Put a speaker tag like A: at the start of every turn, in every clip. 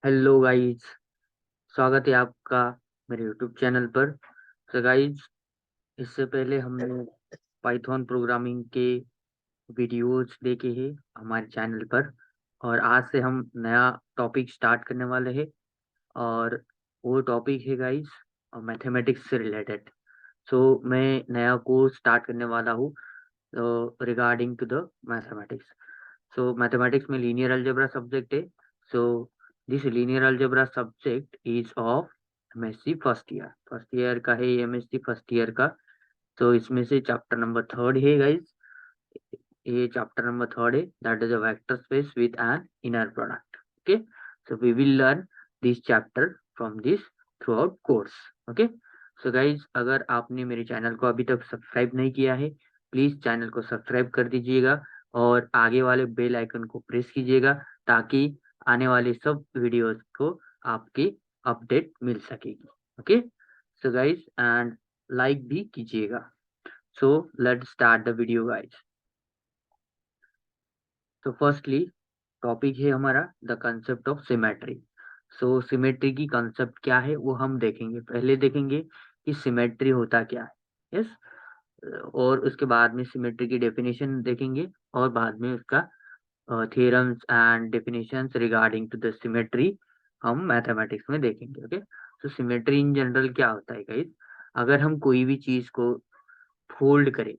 A: Hello guys. स्वागत है आपका मेरे यूट्यूब चैनल पर। तो गाइस, इससे पहले हमने पाइथन प्रोग्रामिंग के वीडियोज देखे हैं हमारे चैनल पर, और आज से हम नया टॉपिक स्टार्ट करने वाले हैं। और वो टॉपिक है गाइस मैथमेटिक्स से रिलेटेड। सो मैं नया कोर्स स्टार्ट करने वाला हूँ regarding to the mathematics. So mathematics में लीनियर अलजेब्रा सब्जेक्ट है। So this linear algebra subject is of MSc first year का है, एमएससी फर्स्ट ईयर का। तो इसमें से चैप्टर नंबर थर्ड है गाइस। ये चैप्टर नंबर थर्ड है, that is a vector space with an inner product. Okay, so we will learn this chapter from this through out course. Okay, so guys, अगर आपने मेरे channel को अभी तक subscribe नहीं किया है, प्लीज चैनल को सब्सक्राइब कर दीजिएगा और आगे वाले बेल आइकन को प्रेस कीजिएगा, ताकि आने वाले सब वीडियोस को आपकी अपडेट मिल सकेगी। Okay, so guys, and like भी कीजिएगा। So let's start the video guys. तो फर्स्टली टॉपिक है हमारा the concept of symmetry. So symmetry की कंसेप्ट क्या है वो हम देखेंगे। पहले देखेंगे कि सिमेट्री होता क्या है। यस, और उसके बाद में सिमेट्री की डेफिनेशन देखेंगे, और बाद में उसका theorems and definitions regarding to the symmetry हम मैथमेटिक्स में देखेंगे। ओके, तो सिमेट्री इन जनरल क्या होता है गाइस? अगर हम कोई भी चीज को फोल्ड करें,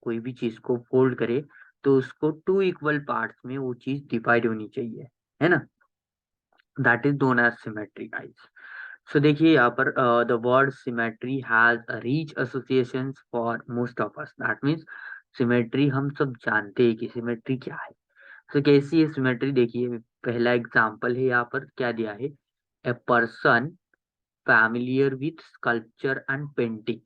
A: कोई भी चीज को फोल्ड करे, तो उसको टू इक्वल पार्ट्स में वो चीज डिवाइड होनी चाहिए, है ना? That is known as symmetry guys. So देखिए यहाँ पर the word symmetry has rich associations for most of us. That means symmetry हम सब जानते हैं कि सिमेट्री क्या है। तो कैसी है सिमेट्री? देखिए, पहला एग्जांपल है यहाँ पर क्या दिया है, a person familiar with sculpture and painting.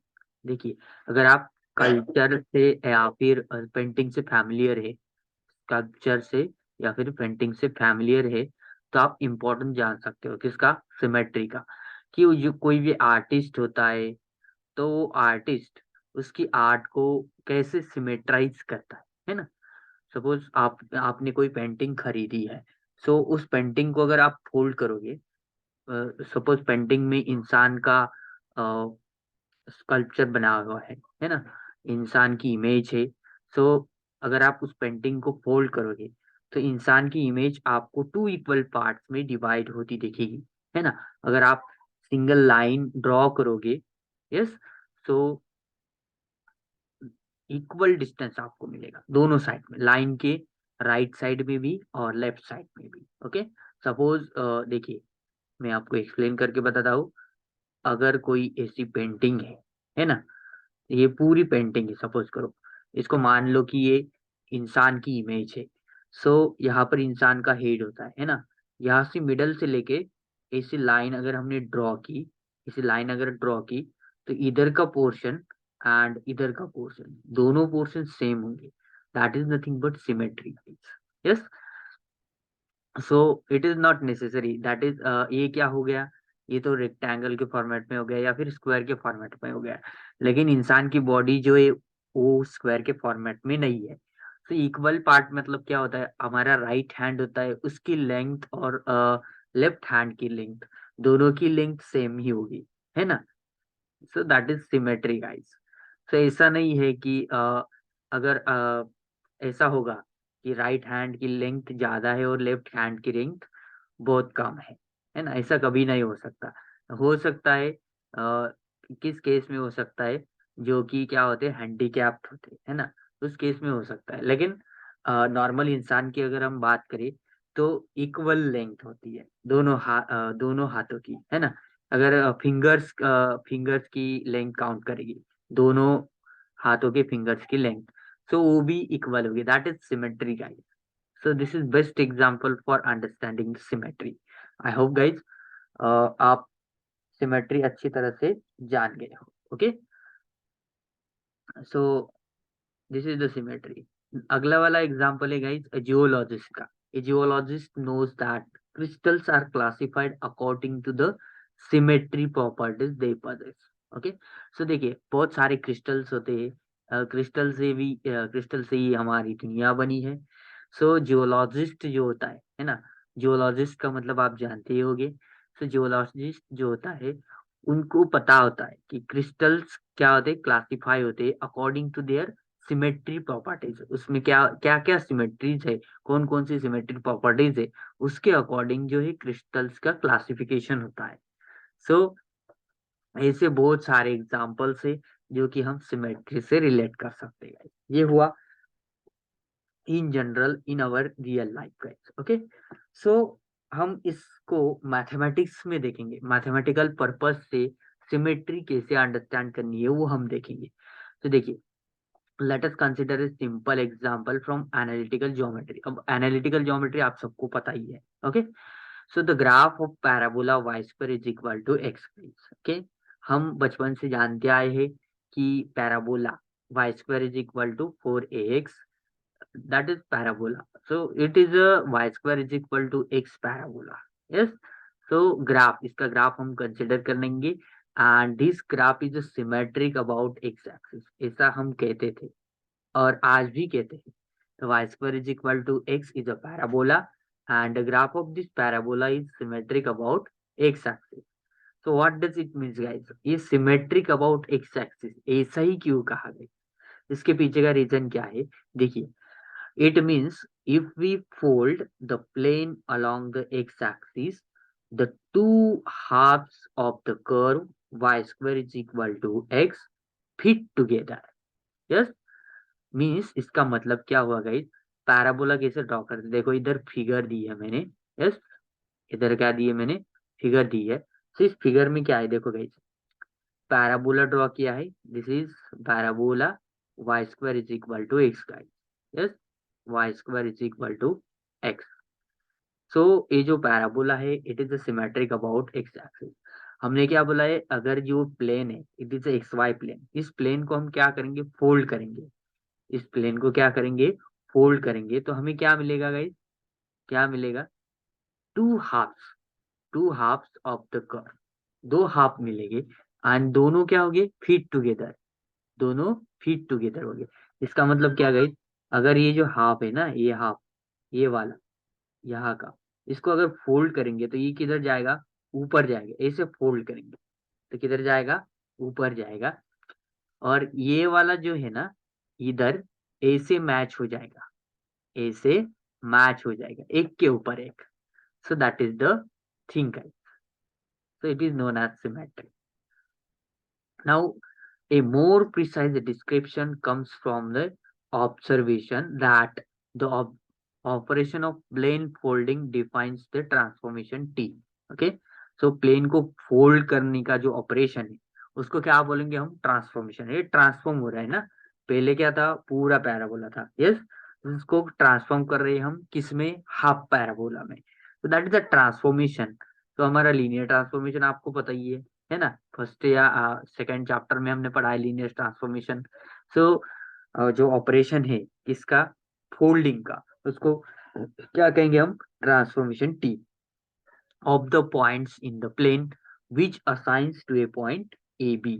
A: देखिए, अगर आप कल्चर से या फिर पेंटिंग से फैमिलियर है, स्कल्पचर से या फिर पेंटिंग से फैमिलियर है, तो आप इम्पोर्टेंट जान सकते हो किसका, सिमेट्री का। कि वो जो कोई भी आर्टिस्ट होता है, तो वो आर्टिस्ट उसकी आर्ट को कैसे सिमेट्राइज करता है ना? सपोज आपने कोई पेंटिंग खरीदी है। सो उस पेंटिंग को अगर आप फोल्ड करोगे, सपोज पेंटिंग में इंसान का स्कल्पचर बना हुआ है ना? इंसान की इमेज है। सो अगर आप उस पेंटिंग को फोल्ड करोगे, तो इंसान की इमेज आपको टू इक्वल पार्ट्स में डिवाइड होती दिखेगी, है ना? अगर आप सिंगल लाइन ड्रॉ करोगे, यस, सो इक्वल डिस्टेंस आपको मिलेगा दोनों साइड में, लाइन के राइट साइड में भी और लेफ्ट साइड में भी। ओके, सपोज देखिए, मैं आपको एक्सप्लेन करके बताता हूँ। अगर कोई ऐसी पेंटिंग है ना, ये पूरी पेंटिंग है, सपोज करो, इसको मान लो कि ये इंसान की इमेज है। सो यहाँ पर इंसान का हेड होता है ना? यहाँ से मिडल से लेके ऐसी लाइन अगर हमने ड्रॉ की, ऐसी लाइन अगर ड्रॉ की, तो इधर का पोर्शन एंड इधर का पोर्शन, दोनों पोर्शन सेम होंगे। That is nothing but symmetry. Yes, so it is not necessary that is, ये क्या हो गया, ये तो रेक्टेंगल के फॉर्मेट में हो गया या फिर स्क्वायर के फॉर्मेट में हो गया, लेकिन इंसान की बॉडी जो है वो स्क्वायर के फॉर्मेट में नहीं है। तो इक्वल पार्ट मतलब क्या होता है, हमारा राइट हैंड होता है, उसकी लेंथ और लेफ्ट हैंड की लेंथ, दोनों की लेंथ सेम ही होगी, है ना? सो दैट इज सिमेट्री गाइस। तो ऐसा नहीं है कि अगर ऐसा होगा कि राइट हैंड की लेंथ ज्यादा है और लेफ्ट हैंड की लेंथ बहुत कम है ना? ऐसा कभी नहीं हो सकता। हो सकता है किस केस में हो सकता है, जो कि क्या होते हैं, हैंडीकैप्ड होते हैं, है ना? उस केस में हो सकता है, लेकिन नॉर्मल इंसान की अगर हम बात करें, तो इक्वल लेंथ होती है दोनों हाथों की, है ना? अगर फिंगर्स की लेंथ काउंट करेगी, दोनों हाथों के फिंगर्स की लेंथ, सो वो भी इक्वल होगी। That is symmetry guys. So this is best example for understanding symmetry. I hope guys आप सिमेट्री अच्छी तरह से जान गए हो। Okay, so this is the symmetry. अगला वाला एग्जांपल है गाइस जियोलॉजिस्ट का। A geologist knows that crystals are classified according to the symmetry properties they possess. Okay, so देखिए, बहुत सारे क्रिस्टल्स होते हैं, क्रिस्टल से ही हमारी दुनिया बनी है। सो जियोलॉजिस्ट जो होता है ना, जियोलॉजिस्ट का मतलब आप जानते ही होंगे। तो जियोलॉजिस्ट जो होता है उनको पता होता है कि क्रिस्टल्स क्या होते हैं, क्लासिफाई होते हैं according to their symmetry properties. उसमें क्या क्या क्या सिमेट्रीज है, कौन कौन सी सिमेट्री प्रॉपर्टीज है, उसके अकॉर्डिंग जो है क्रिस्टल्स का क्लासिफिकेशन होता है। सो ऐसे बहुत सारे एग्जाम्पल्स है जो कि हम सिमेट्री से रिलेट कर सकते हैं। ये हुआ in general in our real life guys. Okay, so हम इसको मैथमेटिक्स में देखेंगे, मैथमेटिकल पर्पस से सिमेट्री कैसे अंडरस्टैंड करनी है वो हम देखेंगे। तो देखिए, let us consider a simple example from analytical geometry. अब एनालिटिकल ज्योमेट्री आप सबको पता ही है। Okay, so the graph of parabola y square is equal to x. Okay, हम बचपन से जानते आए हैं कि parabola y square is equal to 4ax, that is parabola. So it is a y square is equal to x parabola. Yes. So graph, इसका graph हम consider करेंगे and this graph is symmetric about x axis, ऐसा हम कहते थे और आज भी कहते हैं। तो y square is equal to x is a parabola and the graph of this parabola is symmetric about x axis. So what does it means guys? ये symmetric about x axis ऐसा ही क्यों कहा गया, इसके पीछे का रीजन क्या है? देखिए, it means if we fold the plane along the x-axis, the two halves of the curve y square is equal to x fit together. Yes, means इसका मतलब क्या हुआ गाइस? पैराबोला कैसे ड्रॉ करते, देखो इधर फिगर दी है मैंने। यस, इधर क्या दी है मैंने? फिगर दी है। तो इस फिगर में क्या है देखो गाइस, पैराबोला ड्रॉ किया है। This is parabola, y square is equal to x guys. Yes, y square is equal to x. So ये जो पैराबोला है it is symmetric about x axis. हमने क्या बोला है, अगर जो प्लेन है it is x y plane, इस प्लेन को हम क्या करेंगे, फोल्ड करेंगे। इस प्लेन को क्या करेंगे, फोल्ड करेंगे, तो हमें क्या मिलेगा गाइस? क्या मिलेगा? Two halves, two halves of the curve, दो हाफ मिलेंगे एंड दोनों क्या होंगे, फिट टुगेदर, दोनों फिट टुगेदर हो गए। इसका मतलब क्या गाइस, अगर ये जो हाफ है ना, ये हाफ, ये वाला यहाँ का, इसको अगर फोल्ड करेंगे तो ये किधर जाएगा, ऊपर जाएगा। ऐसे फोल्ड करेंगे तो किधर जाएगा, ऊपर जाएगा। और ये वाला जो है ना, इधर ऐसे मैच हो जाएगा, ऐसे मैच हो जाएगा, एक के ऊपर एक। सो that is the thing, so it is known as symmetry. Now, a more precise description comes from the observation that the operation of plane folding defines the transformation T. Okay, so plane को fold करने का जो operation है उसको क्या बोलेंगे हम, transformation. ये ट्रांसफॉर्म हो रहा है ना, पहले क्या था, पूरा पैराबोला था। यस, उसको ट्रांसफॉर्म कर रहे हैं हम किस में, हाफ पैराबोला में। तो दैट इज द ट्रांसफॉर्मेशन। तो हमारा लीनियर ट्रांसफॉर्मेशन आपको पता ही है ना, फर्स्ट या सेकंड चैप्टर में हमने पढ़ा है लीनियर ट्रांसफॉर्मेशन। सो जो ऑपरेशन है किसका, फोल्डिंग का, उसको क्या कहेंगे हम, transformation T of the points in the plane which assigns to a point a b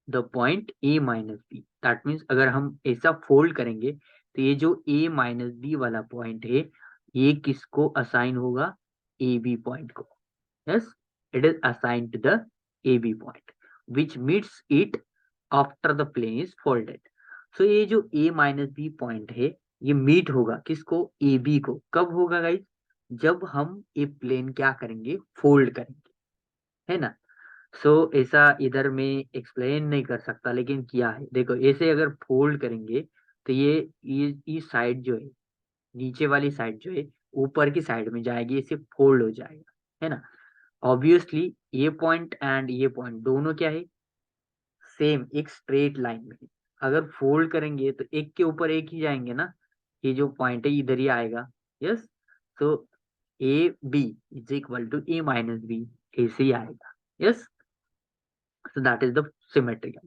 A: the point a minus b. That means अगर हम ऐसा फोल्ड करेंगे तो ये जो ए माइनस बी वाला पॉइंट है ये किसको असाइन होगा, ए बी पॉइंट को। Yes, it is assigned to the AB point, which meets it after the plane is folded. So ये जो A माइनस बी पॉइंट है ये मीट होगा किसको, ए बी को। कब होगा गाइज, जब हम ये प्लेन क्या करेंगे, फोल्ड करेंगे, है ना। सो ऐसा इधर में एक्सप्लेन नहीं कर सकता लेकिन किया है। देखो ऐसे अगर फोल्ड करेंगे तो ये साइड जो है, नीचे वाली साइड जो है ऊपर की साइड में जाएगी, इसे फोल्ड हो जाएगा, है ना। ऑब्वियसली ये पॉइंट एंड ये पॉइंट दोनों क्या है, सेम एक स्ट्रेट लाइन में है। अगर फोल्ड करेंगे तो एक के ऊपर एक ही जाएंगे ना, ये जो पॉइंट है इधर ही आएगा। यस, तो a b is equal to a minus b, ऐसे ही आएगा। Yes, so that is the symmetrical.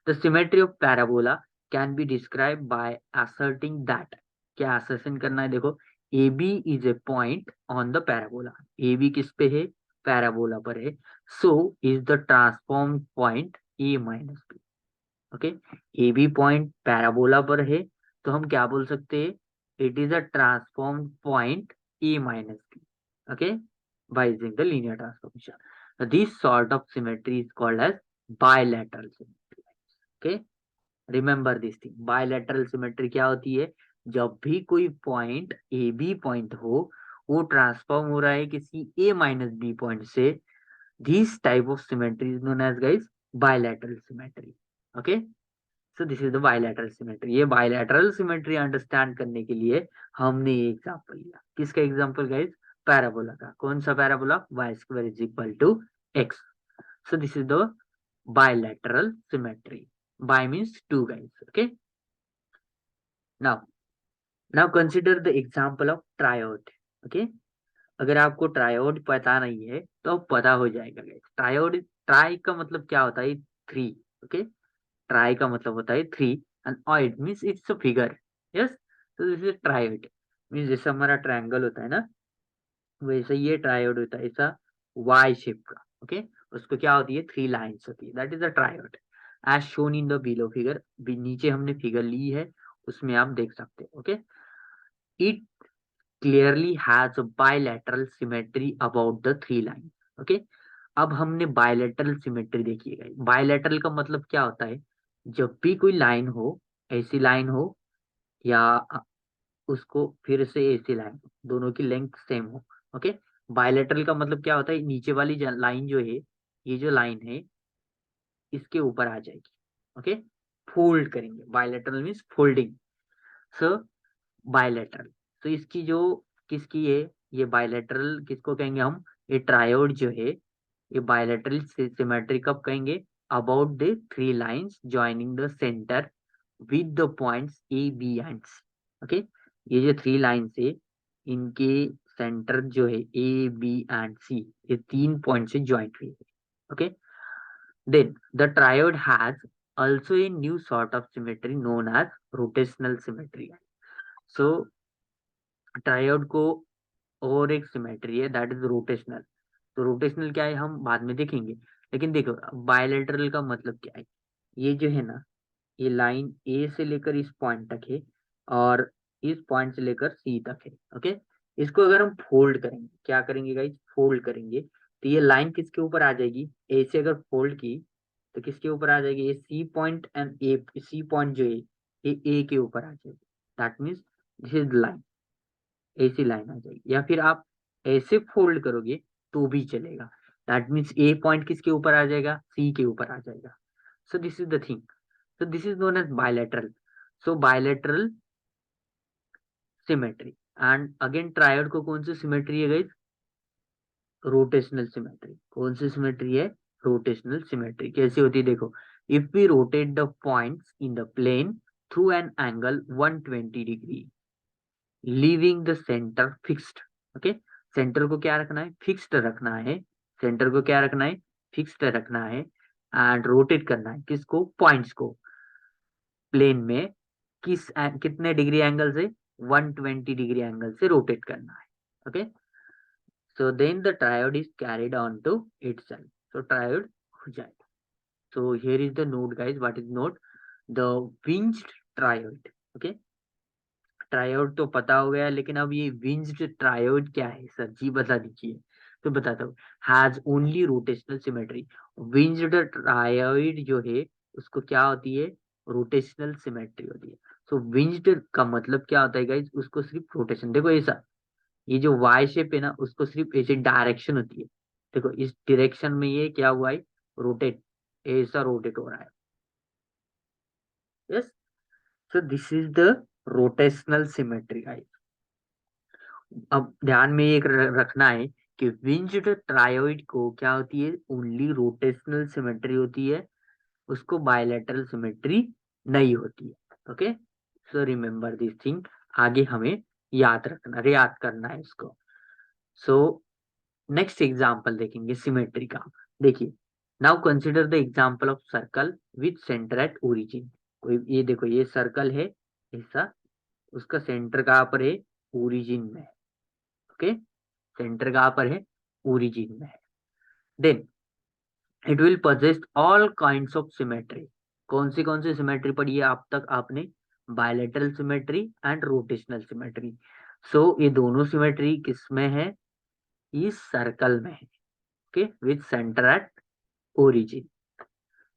A: The symmetry of parabola can be described by asserting that, क्या assertion करना है, देखो AB is a point on the parabola. AB किस पे है, पैराबोला पर है। So is the transformed point A minus B. Okay, AB point parabola पर है तो हम क्या बोल सकते हैं, it is a transformed point A minus B. okay, by using the linear transformation. So this sort of symmetry is called as bilateral symmetry. Okay, remember this thing. Bilateral symmetry क्या होती है? जब भी कोई पॉइंट ए बी पॉइंट हो, वो transform हो रहा है किसी ए माइनस बी पॉइंट से, this type of symmetry is known as guys bilateral symmetry. Okay, so this is the bilateral symmetry. ये बायलैटरल सिमेट्री अंडरस्टैंड करने के लिए हमने ये एग्जांपल लिया. किसका एग्जांपल गाइस? पैराबोला का. कौन सा parabola? y square is equal to x. So this is the bilateral symmetry. Bi means two guys. Okay, now consider the example of triode. Okay, अगर आपको ट्रायोड पता नहीं है तो पता हो जाएगा गाइस. ट्रायोड, ट्राई का मतलब क्या होता है? थ्री. ओके, ट्राई का मतलब होता है three, and ऑइड means it's a figure. Yes, तो दिस इज ट्रायोड. मीन्स जैसे हमारा ट्रायंगल होता है ना, वैसे ये ट्रायोड होता है ऐसा वाई शेप का. ओके, उसको क्या होती है? थ्री लाइन्स होती है. That is the triode as shown in the below figure. नीचे हमने फिगर ली है, उसमें आप देख सकते हो. Okay, it clearly has a bilateral symmetry about the three lines. Okay, अब हमने bilateral symmetry देखिएगा. bilateral का मतलब क्या होता है? जब भी कोई लाइन हो, ऐसी लाइन हो, या उसको फिर से ऐसी लाइन, दोनों की लेंथ सेम हो. ओके, बायलैटरल का मतलब क्या होता है? नीचे वाली लाइन जो है, ये जो लाइन है, इसके ऊपर आ जाएगी. ओके, फोल्ड करेंगे. Bilateral means folding. So bilateral, तो इसकी जो, किसकी है ये बायलैटरल? किसको कहेंगे हम? ये ट्रायोड जो है, ये बायलैटरल सिमेट्री कब कहेंगे? About the three lines joining the centre with the points a b and c. Okay, ये जो थ्री लाइंस है, इनके सेंटर जो है ए बी एंड सी, ये तीन पॉइंट से ज्वाइंट हुई है. Okay, then the triode has also a new sort of symmetry known as rotational symmetry. So triode को और एक सिमेट्री है, दैट इज रोटेशनल. तो रोटेशनल क्या है हम बाद में देखेंगे. लेकिन देखो, बायलैटरल का मतलब क्या है? ये जो है ना, ये लाइन ए से लेकर इस पॉइंट तक है, और इस पॉइंट से लेकर सी तक है. ओके, इसको अगर हम फोल्ड करेंगे, क्या करेंगे गाइस? फोल्ड करेंगे, तो ये लाइन किसके ऊपर आ जाएगी? ए से अगर फोल्ड की तो किसके ऊपर आ जाएगी? ये c point and a, c point जो है ये ए के ऊपर आ जाएगी. That means this is line, ऐसी लाइन आ जाएगी. या फिर आप ऐसे फोल्ड करोगे तो भी चलेगा. दैट मीन्स ए पॉइंट किसके ऊपर आ जाएगा? सी के ऊपर आ जाएगा. So this is the thing. So this is known as bilateral. So bilateral symmetry. And again triad को कौन सी सिमेट्री है गाइस? Rotational symmetry. कौन सी सिमेट्री है? Rotational symmetry. कैसी होती है देखो, if we rotate the points in the plane through an angle 120 degree leaving the centre fixed. Okay, centre को क्या रखना है? फिक्स्ड रखना है. सेंटर को क्या रखना है? फिक्स्ड रखना है. एंड रोटेट करना है किसको? पॉइंट्स को प्लेन में कितने डिग्री एंगल से? 120 डिग्री एंगल से रोटेट करना है. Okay, so then the triode is carried on to itself. So triode हो जाएगा. So here is the note guys. What is note? The winged triode. Okay, triode तो पता हो गया, लेकिन अब ये विंज्ड ट्रायोड क्या है सर जी, बता दीजिए. तो बताता हूँ. Has only rotational symmetry. Winged triode जो है, उसको क्या होती है? रोटेशनल सिमेट्री होती है. सो विंज्ड का मतलब क्या होता है गाइज? उसको सिर्फ रोटेशन. देखो ऐसा, ये जो वाई शेप है ना, उसको सिर्फ ऐसे डायरेक्शन होती है. देखो इस डायरेक्शन में ये क्या हुआ है? रोटेट, ऐसा रोटेट हो रहा है. Yes, so this is the rotational symmetry guys. अब ध्यान में एक रखना है कि विंज्ड ट्रायोइड को क्या होती है? ओनली रोटेशनल सिमेट्री होती है, उसको बायलैटरल सिमेट्री नहीं होती है. Okay, so remember this thing. आगे हमें याद रखना, याद करना है इसको. सो नेक्स्ट एग्जांपल देखेंगे सिमेट्री का. देखिए, now consider the example of circle with centre at origin. कोई ये देखो, ये सर्कल है ऐसा, उसका सेंटर कहाँ पर है? ओरिजिन में. ओके, सेंटर कहाँ पर है? ओरिजिन में है. Then it will possess all kinds of symmetry. कौन सी सिमेट्री पढ़ी है अब तक आपने? Bilateral symmetry and rotational symmetry. So ये दोनों सिमेट्री किस में है? इस सर्कल में है, okay, with centre at origin.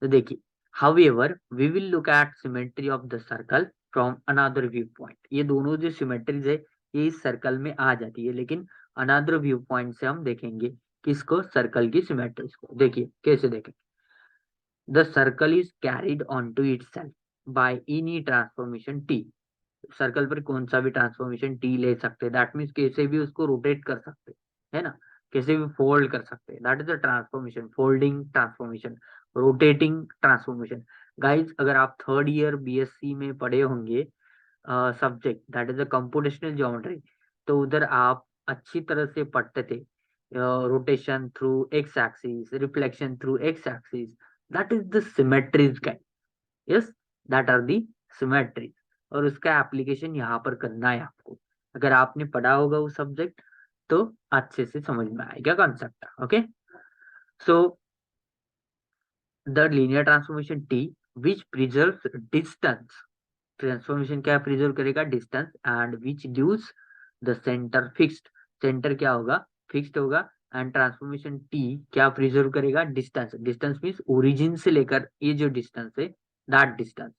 A: तो देखिए, however we will look at symmetry of the circle from another viewpoint। ये दोनों जो सिमेट्रीज है ये इस सर्कल में आ जाती है, लेकिन अनदर व्यू पॉइंट से हम देखेंगे किसको, सर्कल की सिमेट्रीज को। देखिए कैसे देखेंगे। The circle is carried on to itself by any transformation T. Circle पर कौन सा भी ट्रांसफॉर्मेशन टी ले सकते हैं, दैट मीन्स कैसे भी उसको रोटेट कर सकते हैं, है ना, कैसे भी फोल्ड कर सकते हैं, that is the transformation, folding transformation, rotating transformation. Guys अगर आप थर्ड ईयर बीएससी में पढ़े होंगे subject that is the computational geometry, तो उधर आप अच्छी तरह से पढ़ते थे rotation through x axis, reflection through x axis, that is the symmetries guys. Yes, that are the symmetries. और उसका एप्लीकेशन यहाँ पर करना है आपको। अगर आपने पढ़ा होगा वो सब्जेक्ट तो अच्छे से समझ में आएगा concept. Okay, so the linear transformation T which preserves distance, transformation क्या प्रिजर्व करेगा, distance, and which does the centre fixed, centre क्या होगा, फिक्स्ड होगा, एंड ट्रांसफॉर्मेशन टी क्या प्रिजर्व करेगा, डिस्टेंस, डिस्टेंस मींस ओरिजिन से लेकर ये जो डिस्टेंस है दैट डिस्टेंस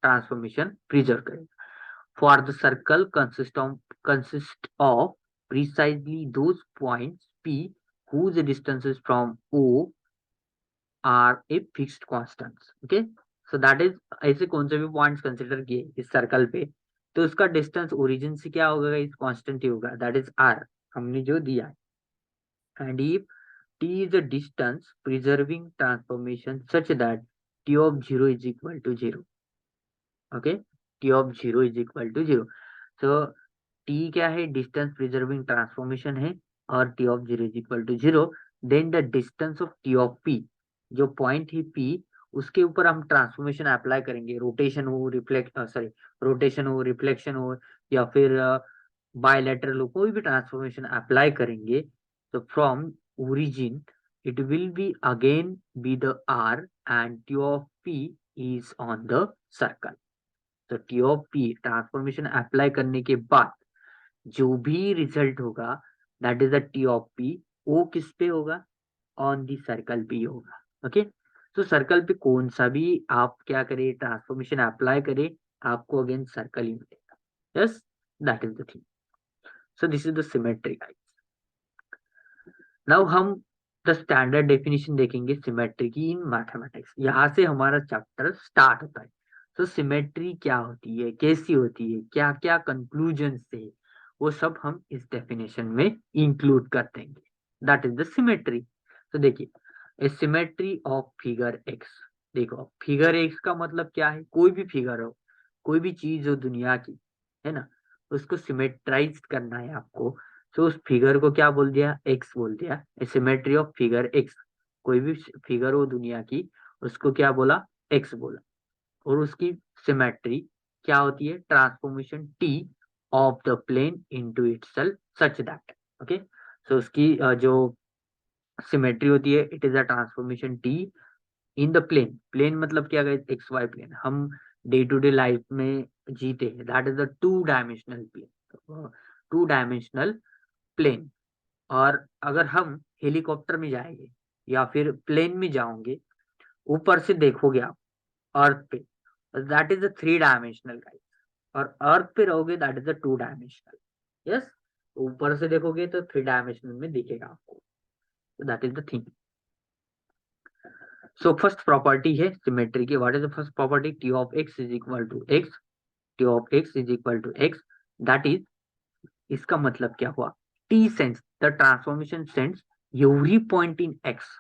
A: ट्रांसफॉर्मेशन प्रिजर्व करेगा। For the circle consist of precisely those points P whose distances from O are a fixed constants। okay, so that is, ऐसे कौन से भी पॉइंट्स कंसिडर किए इस सर्कल पे तो उसका डिस्टेंस ओरिजिन से क्या होगा, इस कांस्टेंट ही होगा, दैट इज आर, हमने जो दिया है। And if t is a distance preserving transformation such that t of 0 is equal to 0। okay, t of 0 is equal to 0। so t क्या है, डिस्टेंस प्रिजर्विंग ट्रांसफॉर्मेशन है, और t of 0 is equal to 0, then the distance of t of p, जो point है p, उसके ऊपर हम transformation apply करेंगे, रोटेशन हो, रोटेशन हो, रिफ्लेक्शन हो, या फिर बायलैटरल हो, कोई भी ट्रांसफॉर्मेशन अप्लाई करेंगे, तो from origin it will be again be the r, and t of p is on the circle. तो t of p transformation apply करने के बाद जो भी रिजल्ट होगा that is the T of P, वो किस पे होगा, ऑन दी सर्कल पे होगा। ओके, तो सर्कल पे कौन सा भी आप क्या करें, ट्रांसफॉर्मेशन अप्लाई करें, आपको अगेन सर्कल ही मिलेगा। Yes, that is the thing. So this is the symmetry guys. Now हम द स्टैंडर्ड डेफिनेशन देखेंगे सिमेट्री की इन मैथमेटिक्स। यहाँ से हमारा चैप्टर स्टार्ट होता है। तो सिमेट्री क्या होती है, कैसी होती है, क्या क्या कंक्लूजन से, वो सब हम इस डेफिनेशन में इंक्लूड कर देंगे। That is the symmetry. तो देखिए, ए सिमेट्री ऑफ फिगर एक्स। देखो, फिगर एक्स का मतलब क्या है, कोई भी फिगर हो, कोई भी चीज हो दुनिया की, है ना, उसको सिमेट्राइज करना है आपको। तो उस फिगर को क्या बोल दिया, एक्स बोल दिया, सिमेट्री ऑफ फिगर एक्स। कोई भी फिगर हो दुनिया की, उसको क्या बोला, एक्स बोला। और उसकी सिमेट्री क्या होती है, transformation T of the plane into itself such that. Okay, so उसकी जो सिमेट्री होती है, it is a transformation T in the plane. Plane मतलब क्या, एक्स वाई प्लेन, हम डे टू डे लाइफ में जीते हैं, that is the two dimensional plane, two dimensional plane. और अगर हम हेलीकॉप्टर में जाएंगे या फिर प्लेन में जाओगे, ऊपर से देखोगे आप अर्थ पे, that is a three dimensional guys. और अर्थ पे रहोगे that is a two dimensional. Yes, ऊपर से देखोगे तो थ्री डायमेंशनल में दिखेगा आपको, that is the thing. So first property है सिमेट्री की, what is the first property, T of x is equal to x, T of x is equal to x, that is, इसका मतलब क्या हुआ, T sends the transformation sends every point in x,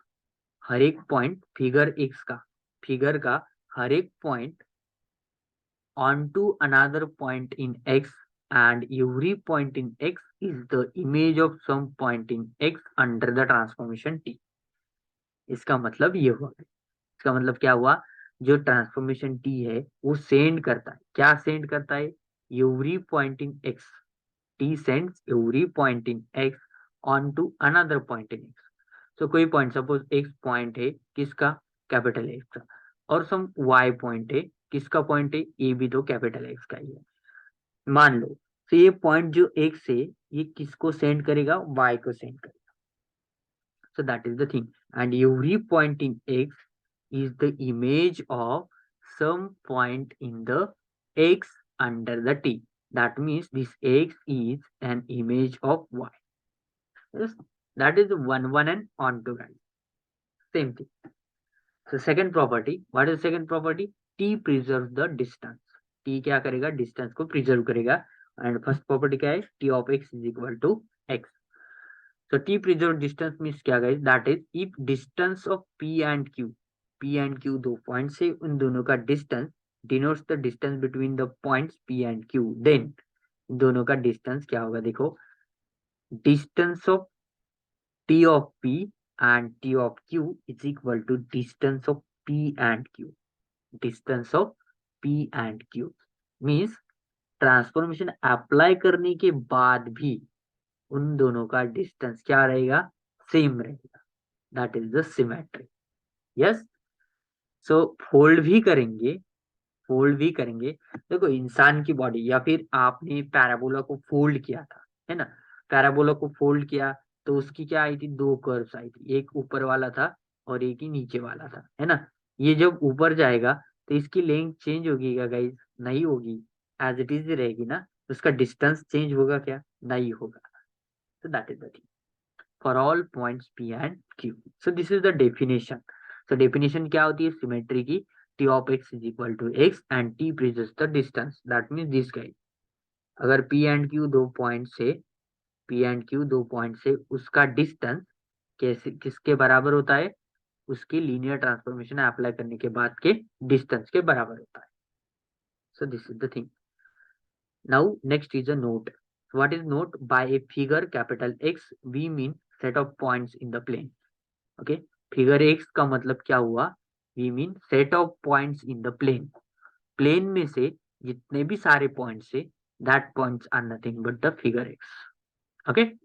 A: हर एक point figure x का, figure का हर एक point onto another point in x, and every point in x is the image of some point in x under the transformation T. इसका मतलब ये हुआ, इसका मतलब क्या हुआ, जो ट्रांसफॉर्मेशन टी है वो सेंड करता है, क्या सेंड करता है, every point in x, T sends every point in x onto another point in x. तो कोई पॉइंट, सपोज एक्स पॉइंट है किसका, कैपिटल एक्स का, और सम वाई पॉइंट है, किसका पॉइंट है, ये भी तो कैपिटल एक्स का ही है, मान लो। तो ये पॉइंट जो एक्स है ये किसको सेंड करेगा, वाई को सेंड करेगा। So that is the thing. And every point in X is the image of some point in the X under the T. That means this X is an image of Y. Yes, that is one and on to guys. Same thing. So second property, what is second property? T preserves the distance. T क्या करेगा? Distance को preserve करेगा. And first property क्या है? T of X is equal to X. So T preserved distance means क्या guys? That is if distance of P and Q दो point से उन दोनों का distance denotes the distance between the points P and Q, then दोनों का distance क्या होगा? देखो, distance of T of P and T of Q is equal to distance of P and Q. Distance of P and Q means transformation apply करने के बाद भी उन दोनों का डिस्टेंस क्या रहेगा? सेम रहेगा. That is the symmetry. Yes. So fold भी करेंगे. देखो, इंसान की बॉडी या फिर आपने पैराबोला को फोल्ड किया था, है ना? पैराबोला को फोल्ड किया तो उसकी क्या आई थी? दो कर्व्स आई थी, एक ऊपर वाला था और एक ही नीचे वाला था, है ना? ये जब ऊपर जाएगा तो इसकी लेंथ चेंज होगी क्या गाइस? नहीं होगी. एज इट इज रहेगी ना. उसका डिस्टेंस चेंज होगा क्या? नहीं होगा. So that is the thing for all points P and Q. So this is the definition. So definition क्या होती है सिमेट्री की? T of X is equal to X and T preserves the distance. That means this guy. अगर P and Q दो point से उसका distance कैसे किसके बराबर होता है? उसकी लीनियर ट्रांसफॉर्मेशन अप्लाई करने के बाद के डिस्टेंस के बराबर होता है. So this is the thing. Now next is a note. What is note? By a figure capital X we mean set of points in the plane. Okay, figure X का मतलब क्या हुआ? We mean set of points in the plane. Plane में से जितने भी सारे points है, that points are nothing but the figure X. Okay.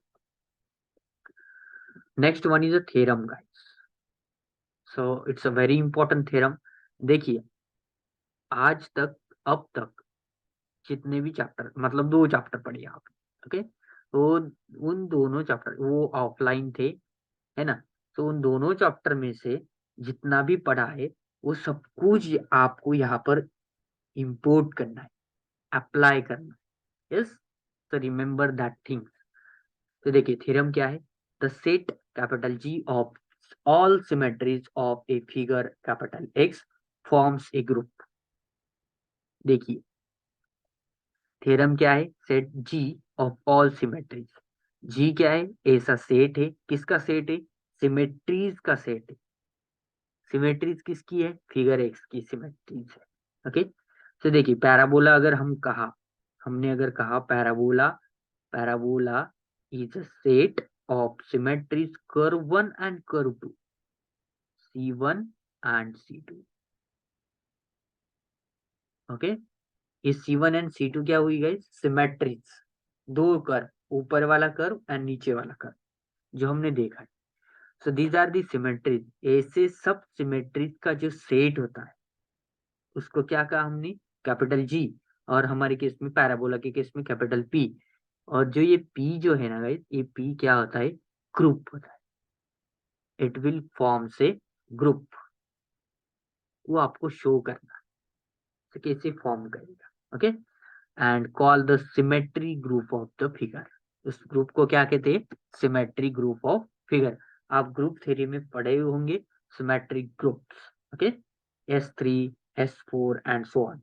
A: Next one is a theorem guys. So it's a very important theorem. देखिए, आज तक अब तक जितने भी चैप्टर, मतलब दो चैप्टर पढ़े आपने. ओके. तो उन दोनों चैप्टर वो ऑफलाइन थे, है ना? तो उन दोनों चैप्टर में से जितना भी पढ़ा है वो सब कुछ आपको यहाँ पर इंपोर्ट करना है, अप्लाई करना है. यस. तो रिमेम्बर दैट थिंग्स. तो देखिए थ्योरम क्या है? The set capital G of all symmetries of a figure capital X forms a group. देखिए थ्योरम क्या है? Set G of all symmetries. G क्या है? ऐसा सेट है. किसका सेट है? सिमेट्रीज का सेट है. सिमेट्रीज किसकी है? फिगर एक्स की सिमेट्रीज है. ओके. तो देखिए पैराबोला हमने अगर कहा parabola is a set of symmetries curve 1 and curve 2, C1 and C2. Okay. ये C1 एंड C2 क्या हुई गाइस? सिमेट्रीज. दो कर्व, ऊपर वाला कर्व एंड नीचे वाला कर्व जो हमने देखा है. So these are the symmetries. ऐसे सब सिमेट्रीज का जो सेट होता है उसको क्या कहा हमने? Capital G. और हमारे केस में पैराबोला के केस में कैपिटल पी. और जो ये पी जो है ना गाइस, ये पी क्या होता है? ग्रुप होता है. इट विल फॉर्म से ग्रुप. वो आपको शो करना है तो कैसे फॉर्म करेगा. Okay. And call the symmetry group of the figure. उस ग्रुप को क्या कहते हैं? Symmetry group of figure. आप ग्रुप थ्योरी में पढ़े हुए होंगे symmetry groups. Okay. S3, S4 and so on.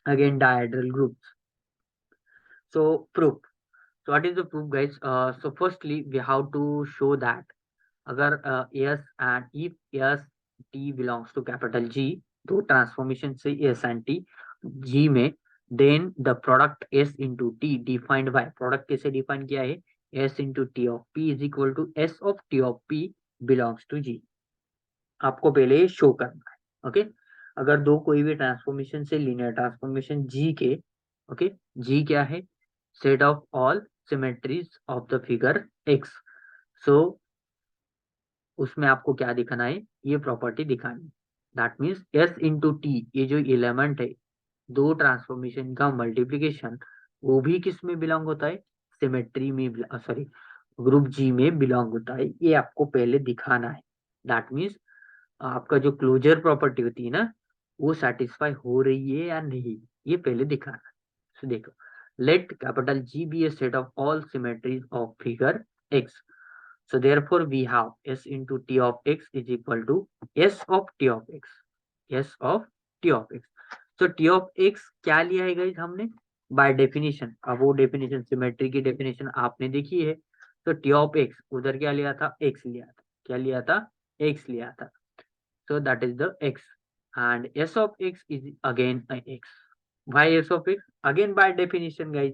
A: Again diagonal groups. So proof. So what is the proof guys? So firstly we have to show that अगर S and if S T belongs to capital G, दो transformation से S and T G में, then the product S into T defined by, product कैसे define किया है? S into T of P is equal to S of T of P belongs to G. आपको पहले ये show करना है. Okay. अगर दो कोई भी ट्रांसफॉर्मेशन से लीनियर ट्रांसफॉर्मेशन G के, ओके, G क्या है? Set of all symmetries of the figure X. सो उसमें आपको क्या दिखाना है? ये प्रॉपर्टी दिखानी. That means S into T, ये जो एलिमेंट है दो ट्रांसफॉर्मेशन का मल्टीप्लीकेशन, वो भी किस में बिलोंग होता है? सिमेट्री में. सॉरी, ग्रुप जी में बिलोंग होता है, ये आपको पहले दिखाना है। दैट मीन्स आपका जो क्लोजर प्रॉपर्टी होती है ना, वो सेटिस्फाई हो रही है या नहीं, ये पहले दिखाना है। So देखो, let capital G be a set of all symmetries of figure X. So therefore we have S into T of X is equal to S of T of X. S of T of X. So T of X क्या लिया है guys हमने? By definition. अब वो definition, symmetry की definition आपने देखी है। तो T of X उधर क्या लिया था? X लिया था। क्या लिया था? X लिया था। So that is the X. And S of X is again a X. Why S of X? Again by definition guys.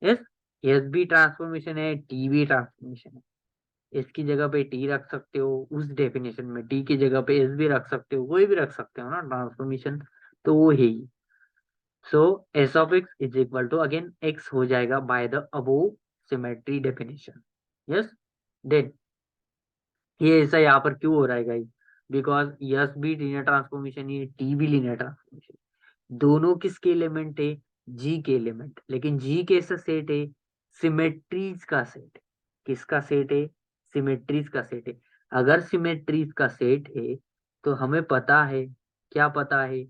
A: S, S भी ट्रांसफॉर्मेशन है, T भी ट्रांसफॉर्मेशन है। S की जगह पे T रख सकते हो उस डेफिनेशन में, T की जगह पे S भी रख सकते हो, कोई भी रख सकते हो ना, ट्रांसफॉर्मेशन तो वो है ही। So S of X is equal to again X हो जाएगा by the above symmetry definition. Yes, then ये ऐसा यहाँ पर क्यों हो रहा है गाइस? बिकॉज यस भी लीनियर ट्रांसफॉर्मेशन है, टी भी लीनियर ट्रांसफॉर्मेशन, दोनों किसके एलिमेंट है? जी के एलिमेंट। लेकिन जी कैसा सेट है? सिमेट्रीज का सेट। किसका सेट है? सिमेट्रीज का सेट है। अगर सिमेट्रीज का सेट है तो हमें पता है, क्या पता है?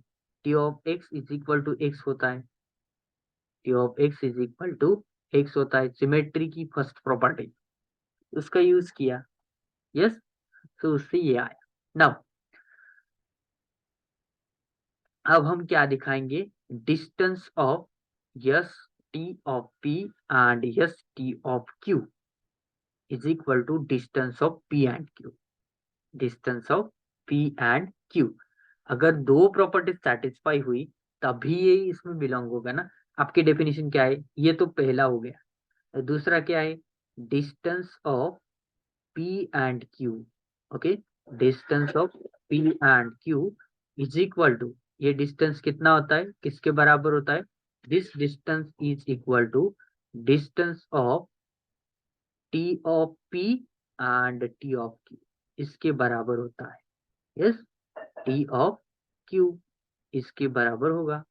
A: T of x is equal to x होता है। T of x is equal to x होता है, सिमेट्री की फर्स्ट प्रॉपर्टी, उसका यूज किया। यस, तो उससे ये आया। नाउ अब हम क्या दिखाएंगे? Distance of S T of P and S T of Q is equal to distance of P and Q. Distance of P and Q, अगर दो प्रॉपर्टी सेटिस्फाई हुई तभी ये इसमें बिलोंग होगा ना। आपकी डेफिनेशन क्या है? ये तो पहला हो गया। दूसरा क्या है? Distance of P and Q. Okay, distance of P and Q is equal to, ये डिस्टेंस कितना होता है, किसके बराबर होता है? This distance is equal to distance of T of P and T of Q, इसके बराबर होता है। यस, टी ऑफ क्यू इसके बराबर होगा।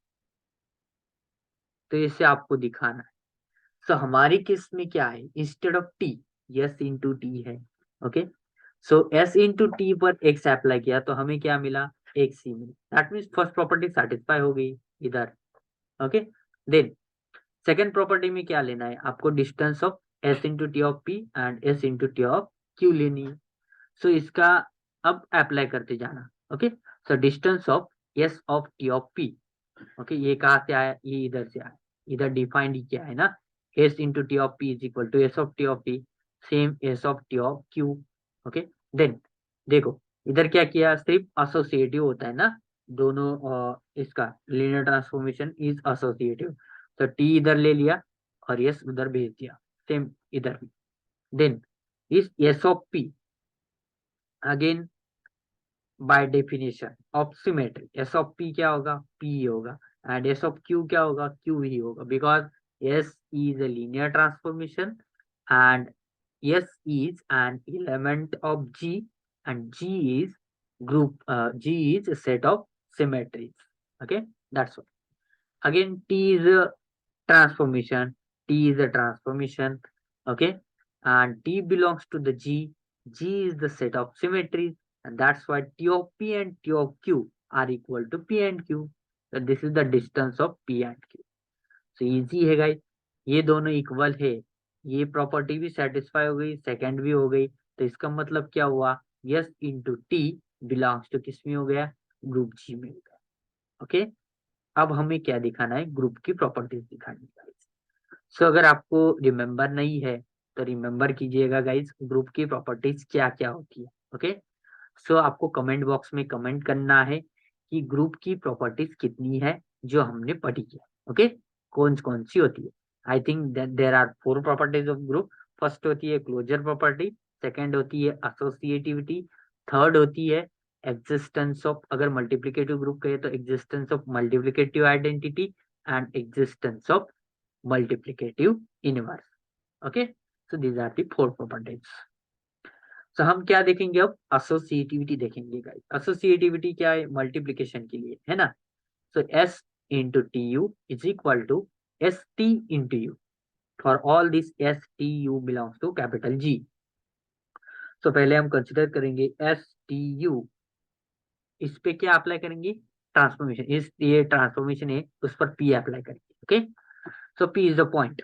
A: तो इसे आपको दिखाना है। सो हमारी केस में क्या है? Instead of T, yes into T है। Okay, so S into T पर एक्स अप्लाई किया तो हमें क्या मिला? एक्स ही मिला। That means first property satisfy हो गई इधर। ओके, देन सेकेंड प्रॉपर्टी में क्या लेना है आपको? Distance of S into T of P and S into T of Q लेनी है। सो इसका अब अप्लाई करते जाना। Okay, so distance of S of T of P. Okay, ये कहाँ से आया? ये इधर से आया। इधर डिफाइंड ही क्या है ना, S into T of P is equal to S of T of P, same S of T of Q. Okay, then देखो इधर क्या किया? सिर्फ एसोसिएटिव होता है ना दोनों, इसका लीनियर ट्रांसफॉर्मेशन इज एसोसिएटिव। तो टी इधर ले लिया और एस उधर भेज दिया, सेम इधर भी। देन इस S of P again bye definition of symmetry, S of P क्या होगा? पी होगा। एंड एस ऑफ क्यू क्या होगा? क्यू ही होगा, because S is a linear transformation and S is an element of G and G is G is a set of symmetries. Okay, that's all. Again, T is a transformation. T is a transformation. Okay, and T belongs to the G. G is the set of symmetries, and that's why T of P and T of Q are equal to P and Q. So this is the distance of P and Q. So easy है guys, ये दोनों equal है, ये property भी satisfy हो गई, second भी हो गई। तो इसका मतलब क्या हुआ? S into T belongs to किस में हो गया? ग्रुप जी में हो गया। ओके, अब हमें क्या दिखाना है? ग्रुप की प्रॉपर्टीज दिखानी है गाइस। सो अगर आपको रिमेम्बर नहीं है तो रिमेम्बर कीजिएगा गाइस, ग्रुप की प्रॉपर्टीज क्या क्या होती है। ओके, सो आपको कमेंट बॉक्स में कमेंट करना है कि ग्रुप की प्रॉपर्टीज कितनी है जो हमने पढ़ी है। ओके, कौन कौन सी होती है? I think there are 4 properties of group. First होती है क्लोजर प्रॉपर्टी, सेकंड होती है एसोसिएटिविटी, थर्ड होती है एग्जिस्टेंस ऑफ, अगर मल्टीप्लिकेटिव ग्रुप कहे तो existence of multiplicative identity and existence of multiplicative inverse. Okay, so these are the 4 properties. तो हम क्या देखेंगे अब? एसोसिएटिविटी देखेंगे गाइस। एसोसिएटिविटी क्या है? मल्टीप्लिकेशन के लिए है ना। So S into T U is equal to S T into U. For all this S T U belongs to capital G. तो पहले हम कंसिडर करेंगे एस टी यू, इस पे क्या अप्लाई करेंगे, ट्रांसफॉर्मेशन, इस ये ट्रांसफॉर्मेशन है उस पर पी अप्लाई करेंगे। Okay, so P is the point.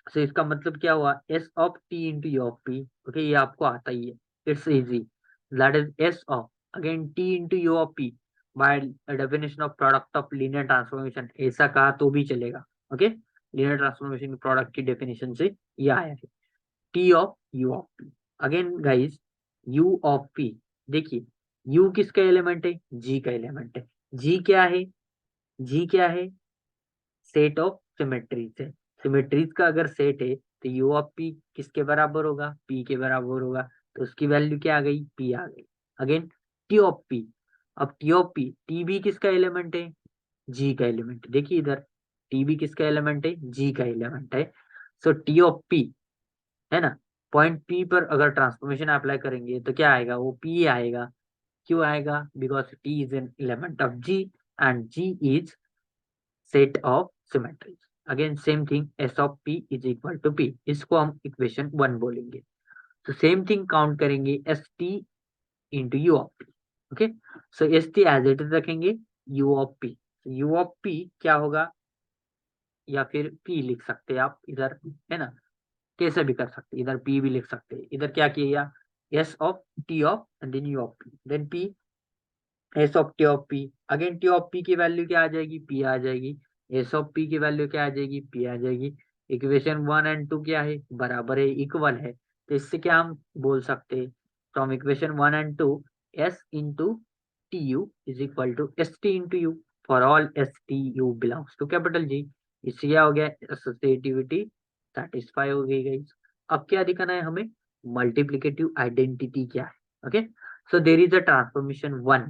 A: So इसका मतलब क्या हुआ, S of T into U of P. Okay, ये आपको आता ही है, it's easy, that is S of again T into U of P by definition of product of linear transformation, ऐसा कहा तो भी चलेगा। ओके, लीनियर ट्रांसफॉर्मेशन प्रोडक्ट की डेफिनेशन से ये आया है, T of U of P. Again guys, you of P, देखिए यू किसका एलिमेंट है, जी का एलिमेंट है। जी क्या है, जी क्या है, सेट ऑफ सिमेट्रीज है। सिमेट्रीज का अगर सेट है तो यू ऑफ पी किसके बराबर होगा, पी के बराबर होगा। तो उसकी वैल्यू क्या आ गई, पी आ गई। अगेन टी ऑफ पी, अब टी ऑफ पी, टी भी किसका एलिमेंट है, जी का एलिमेंट। देखिए इधर टी भी किसका एलिमेंट है, जी का एलिमेंट है। सो टी ऑफ पी है ना, पॉइंट पी पर अगर ट्रांसफॉर्मेशन अप्लाई करेंगे तो क्या आएगा, वो पी आएगा। क्यों आएगा, because T is an element of G and G is set of symmetries. Again same thing, S of P is equal to P, इसको हम इक्वेशन 1 बोलेंगे। तो सेम थिंग काउंट करेंगे S T into U of P. Okay, so S T as it is रखेंगे, U of P, U of P क्या होगा, या फिर पी लिख सकते हैं आप इधर, है ना, कैसे भी कर सकते हैं, इधर पी भी लिख सकते हैं। इधर क्या किया, S of T of and then U of P, then P, S of T of P. Again T of P की वैल्यू क्या आ जाएगी, पी आ जाएगी। एस ऑफ पी की वैल्यू क्या आ जाएगी, पी आ जाएगी। इक्वेशन 1 एंड 2 क्या है, बराबर है, इक्वल है। तो इससे क्या हम बोल सकते हैं, from equation 1 and 2, S into T U is equal to S T into U for all S T U belongs to capital G. इससे क्या हो गया, एसोसिएटिविटी सेटिस्फाई हो गई। अब क्या दिखाना है हमें, मल्टीप्लिकेटिव आइडेंटिटी क्या है। Okay, so there is a transformation 1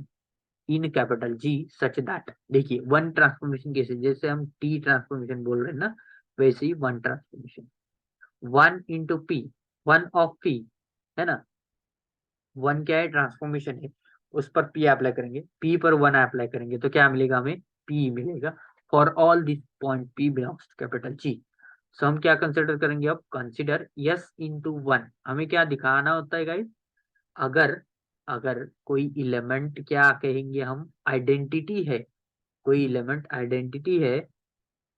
A: in capital G such that, देखिए वन ट्रांसफॉर्मेशन कैसे, जैसे हम टी ट्रांसफॉर्मेशन बोल रहे हैं ना, वैसे ही one transformation, 1 into P, one of P, है ना, वन क्या है, ट्रांसफॉर्मेशन है, उस पर पी अप्लाई करेंगे, पी पर 1 अप्लाई करेंगे तो क्या मिलेगा हमें, पी मिलेगा for all this point P belongs to capital G. So हम क्या कंसिडर करेंगे, अब कंसिडर यस इंटू 1, हमें क्या दिखाना होता है गाइस, अगर अगर कोई इलेमेंट क्या कहेंगे हम, आइडेंटिटी है, कोई एलिमेंट आइडेंटिटी है,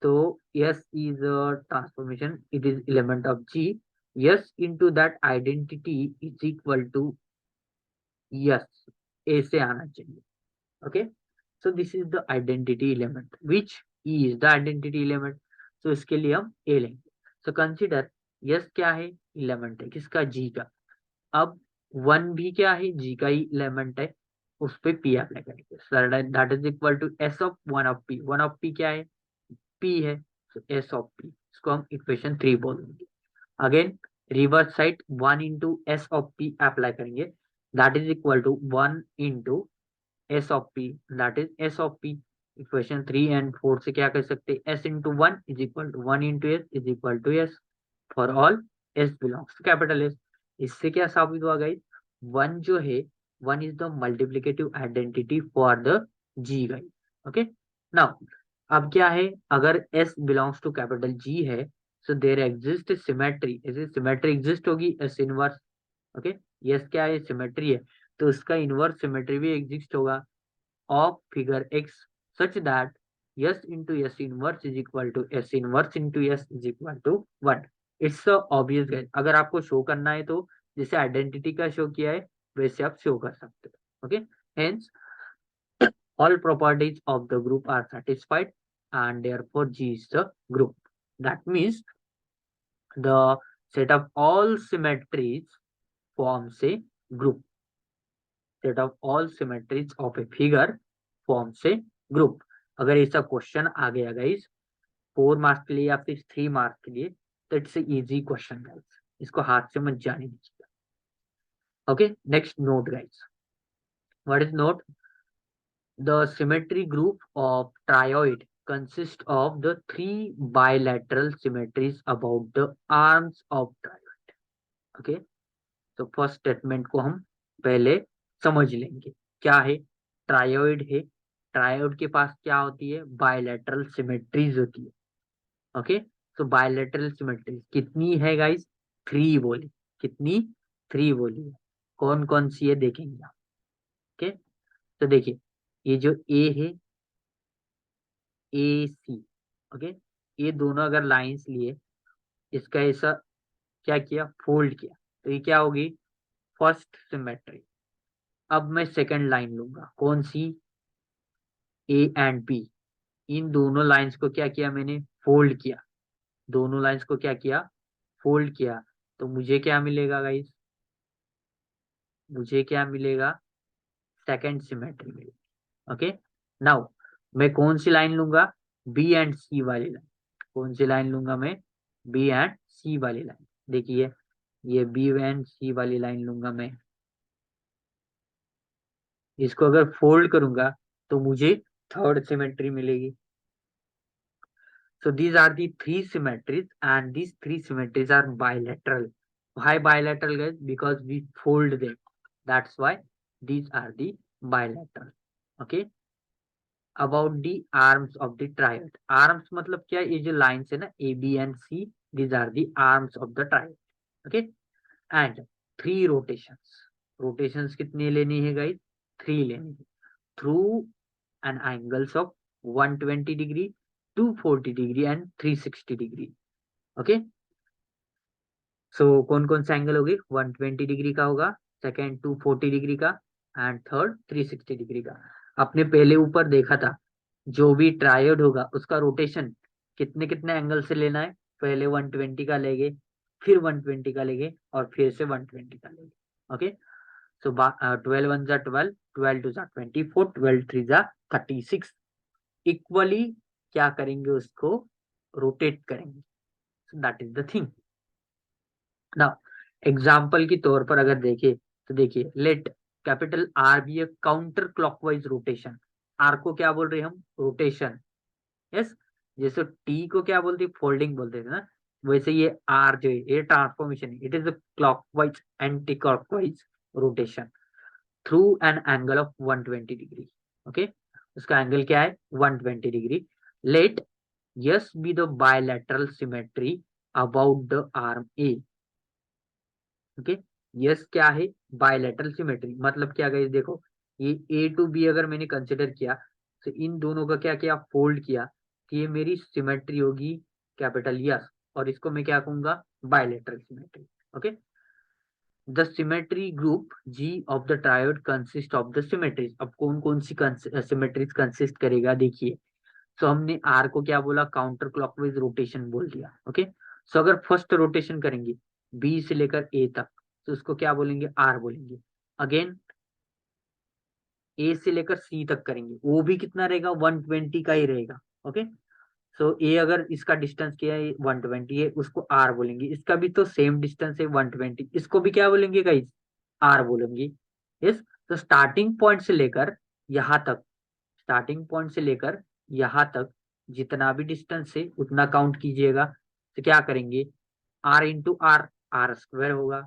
A: तो S is a transformation, it is element of G, S into that identity is equal to S, ऐसे आना चाहिए। Okay, so this is the identity element which is the identity element. तो इसके लिए हम ए लेंगे। सो कंसिडर यस क्या है, एलिमेंट है किसका, जी का। अब 1 भी क्या है, जी का ही एलिमेंट है, उस पे पी अप्लाई करेंगे, that is equal to S of 1 of P. 1 of P क्या है, पी है, तो एस ऑफ पी, इसको हम इक्वेशन 3 बोलेंगे। Again reverse side 1 into S of P apply करेंगे, that is equal to 1 into S of P, that is S of P. Equation 3 and 4 से क्या कर सकते हैं, S into 1 is equal to 1 into S is equal to S for all S belongs to capital S. इससे क्या साबित हुआ guys, 1 जो है, 1 is the multiplicative identity for the G guys. Okay, now अब क्या है, अगर S belongs to capital G है, सो देर एग्जिस्ट सिमेट्री, ऐसे सिमेट्री एग्जिस्ट होगी एस इनवर्स। ओके, यस क्या है, सिमेट्री है, तो उसका इनवर्स सिमेट्री भी एग्जिस्ट होगा of figure x such that S into S inverse is equal to S inverse into S is equal to 1। It's obvious guys, अगर आपको शो करना है तो जैसे आइडेंटिटी का शो किया है वैसे आप शो कर सकते हो। Okay, hence all properties of the group are satisfied and therefore G is the group. That means the set of all symmetries forms a group. Set of all symmetries of a figure forms a group. अगर ऐसा question आ गया guys 4 marks के लिए या फिर 3 marks के लिए, तो इट्स इजी क्वेश्चन गाइस, इसको हाथ से मत जाने दीजिएगा। Okay, next note guys, what is note, the symmetry group of trioid consists of the 3 bilateral symmetries about the arms of trioid. Okay, तो फर्स्ट स्टेटमेंट को हम पहले समझ लेंगे, क्या है, ट्रायोइड है, ट्रायोइड के पास क्या होती है, बायलैटरल सिमेट्रीज होती है। ओके, सो बायलैटरल सिमेट्री कितनी है गाइस? 3 बोली। कितनी? 3 बोली है। कौन कौन सी है देखेंगे आप। ओके, तो देखिए ये जो ए है, ए सी, ओके, ये दोनों अगर लाइंस लिए, इसका ऐसा क्या किया, फोल्ड किया, तो ये क्या होगी? First symmetry. अब मैं सेकंड लाइन लूंगा, कौन सी? A and B. इन दोनों लाइंस को क्या किया मैंने? फोल्ड किया। दोनों लाइंस को क्या किया? फोल्ड किया। तो मुझे क्या मिलेगा गाइस? मुझे क्या मिलेगा? सेकंड सिमेट्री मिलेगी। ओके, नाउ मैं कौन सी लाइन लूंगा? बी एंड सी वाली लाइन। कौन सी लाइन लूंगा मैं? बी एंड सी वाली लाइन। देखिए ये बी एंड सी वाली लाइन लूंगा मैं। इसको अगर फोल्ड करूंगा तो मुझे थर्ड सिमेट्री मिलेगी। So these are the three symmetries, and these three symmetries are bilateral. Why bilateral, guys? Because we fold them. That's why these are the bilateral. Okay. About the arms of the triad. Arms मतलब क्या? ये जो lines है ना, A, B and C, these are the arms of the triad. Okay. And 3 rotations. Rotations कितनी लेनी है guys? 3 लेनी है. Through an angles of 120 degree, 240 degree and 360 degree. Okay, सो कौन कौन सा एंगल होगी? 120 डिग्री का होगा, सेकेंड 240 डिग्री का, एंड थर्ड 360 डिग्री का। आपने पहले ऊपर देखा था, जो भी ट्रायड होगा उसका रोटेशन कितने कितने एंगल से लेना है? पहले 120 का लेंगे, फिर 120 का लेंगे, और फिर से 120 का लेंगे। ओके, सो 12 वन जा 12, 12 टू जा 24, 12 थ्री जा 36। इक्वली क्या करेंगे? उसको रोटेट करेंगे। So that is the thing. ना एग्जाम्पल के तौर पर अगर देखे तो देखिए, let capital R be a counter clockwise rotation. R को क्या बोल रहे हैं हम? रोटेशन। यस, जैसे टी को क्या बोलते हैं? फोल्डिंग बोलते थे ना, वैसे ये आर जो है ये ट्रांसफॉर्मेशन है। It is clockwise anticlockwise rotation through an angle of 120 degree. Okay, उसका एंगल क्या है? 120 degree. Let S be the bilateral symmetry about the arm A. Okay, S क्या है? Bilateral symmetry. मतलब क्या गाइस, देखो ये ए टू बी अगर मैंने कंसिडर किया, तो इन दोनों का क्या किया? फोल्ड किया, कि ये मेरी सिमेट्री होगी कैपिटल यस, और इसको मैं क्या कहूंगा? Bilateral symmetry. Okay, the symmetry group G of the triad consist of the symmetries. अब कौन कौन सी सिमेट्रीज कंसिस्ट करेगा? देखिए, सो हमने आर को क्या बोला? काउंटर क्लॉकवाइज रोटेशन बोल दिया। ओके, सो अगर फर्स्ट रोटेशन करेंगे बी से लेकर ए तक, तो उसको क्या बोलेंगे? आर बोलेंगे। अगेन ए से लेकर सी तक करेंगे, वो भी कितना रहेगा? 120 का ही रहेगा। ओके, सो ए अगर इसका डिस्टेंस क्या है? 120 है, उसको आर बोलेंगे। इसका भी तो सेम डिस्टेंस है 120, इसको भी क्या बोलेंगे गाइस? आर बोलेंगे। यस, तो स्टार्टिंग पॉइंट से लेकर यहां तक, स्टार्टिंग पॉइंट से लेकर यहां तक जितना भी डिस्टेंस है उतना काउंट कीजिएगा। तो क्या करेंगे? R into R, R square होगा।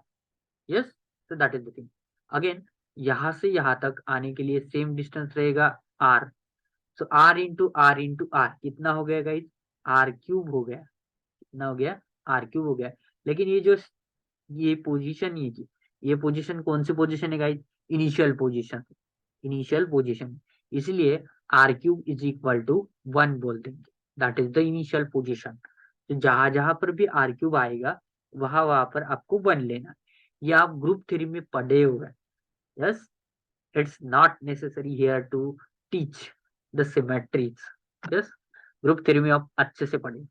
A: यस, तो that is the thing. Again यहां से यहां तक आने के लिए सेम डिस्टेंस रहेगा R. So R into R कितना हो गया गाइस? आर क्यूब हो गया। कितना हो गया? आर क्यूब हो गया। लेकिन ये जो ये पोजीशन, ये पोजीशन कौन सी पोजीशन है guys? Initial position. Initial position, इसलिए R cube is equal to 1 बोल देंगे। That is the initial position. तो जहां जहां पर भी आर क्यूब आएगा, वहां वहां पर आपको 1 लेना है। ये आप ग्रुप थ्री में पढ़े हुए। Yes, it's not necessary here to teach the symmetries. Yes, group three में आप अच्छे से पढ़े।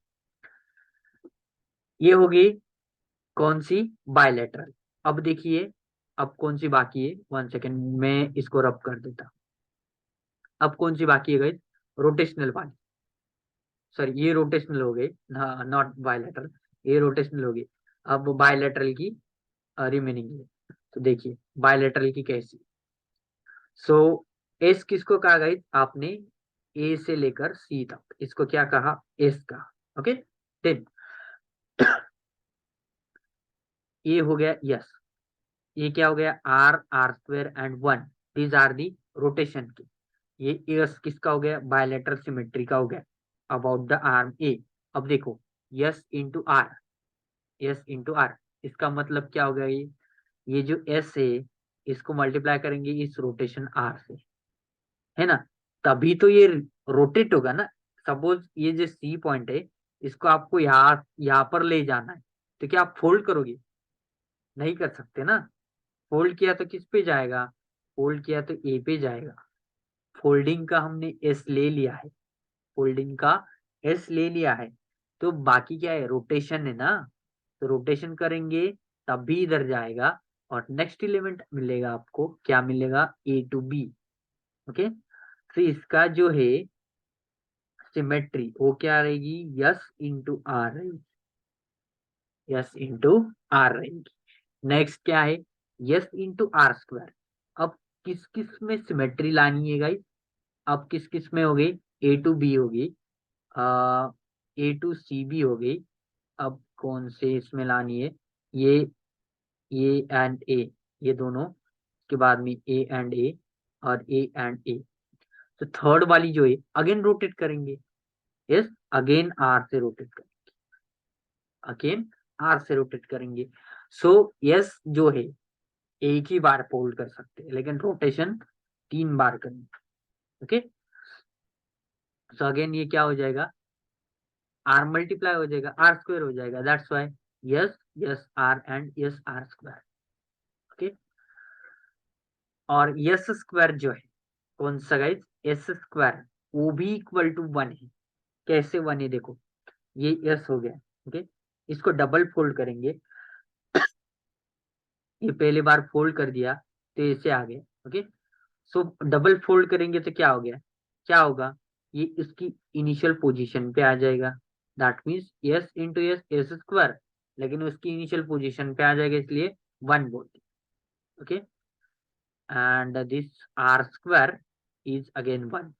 A: ये होगी कौन सी? बायलैटरल। अब देखिए, अब कौन सी बाकी है? 1 सेकेंड में इसको रब कर देता। अब कौन सी बाकी है गई? रोटेशनल वाली। सॉरी, ये रोटेशनल हो गई, नॉट बायलैटरल। ये रोटेशनल हो गई। अब बायलैटरल की रिमेनिंग है। तो देखिए बायलैटरल की कैसी। सो एस किसको कहा गई? आपने ए से लेकर सी तक, इसको क्या कहा? एस का। ओके, देन ये हो गया यस। ये क्या हो गया? R, R square and 1, these are the rotation की। ये एस किसका हो गया? बायलैटरल सिमेट्री का हो गया अबाउट द आर्म ए। अब देखो S into R, S into R. इसका मतलब क्या होगा, ये जो एस है इसको मल्टीप्लाई करेंगे इस रोटेशन आर से, है ना, तभी तो ये रोटेट होगा ना। सपोज ये जो सी पॉइंट है इसको आपको यहाँ पर ले जाना है, तो क्या आप फोल्ड करोगे? नहीं कर सकते ना। फोल्ड किया तो किस पे जाएगा? फोल्ड किया तो ए पे जाएगा। फोल्डिंग का हमने एस ले लिया है, फोल्डिंग का एस ले लिया है, तो बाकी क्या है, रोटेशन है ना। तो रोटेशन करेंगे तभी इधर जाएगा, और नेक्स्ट एलिमेंट मिलेगा आपको, क्या मिलेगा, ए टू बी। ओके, तो इसका जो है सिमेट्री वो क्या रहेगी, यस इंटू आर रहेगी, यस इंटू आर रहेगी। नेक्स्ट क्या है, यस इंटू आर स्क्वायर। अब किस किस में सिमेट्री लानी है गाइस? अब किस किस में हो गई, ए टू बी हो गई, ए टू सी बी हो गई। अब कौन से इसमें लानी है, ये ये एंड ए, ये दोनों के बाद में ए एंड ए, और ए एंड ए। तो थर्ड वाली जो है अगेन रोटेट करेंगे, यस, अगेन आर से रोटेट करेंगे, अगेन आर से रोटेट करेंगे। सो यस जो है एक ही बार फोल्ड कर सकते हैं, लेकिन रोटेशन 3 बार करेंगे। ओके, सो अगेन ये क्या हो जाएगा, आर मल्टीप्लाई हो जाएगा, आर स्क्वायर हो जाएगा, that's why S S R and S R square. Okay, और यस स्क्वायर जो है कौन सा गाइस, एस स्क्वायर, वो भी इक्वल टू 1 है। कैसे 1 है, देखो ये यस हो गया। ओके, इसको डबल फोल्ड करेंगे, ये पहले बार फोल्ड कर दिया तो ऐसे आ गया। ओके, सो डबल फोल्ड करेंगे तो क्या हो गया, क्या होगा, ये इसकी इनिशियल पोजीशन पे आ जाएगा। That means yes into yes S square, लेकिन उसकी इनिशियल पोजीशन पे आ जाएगा, इसलिए 1 बोलते। Okay, and this R square is again 1,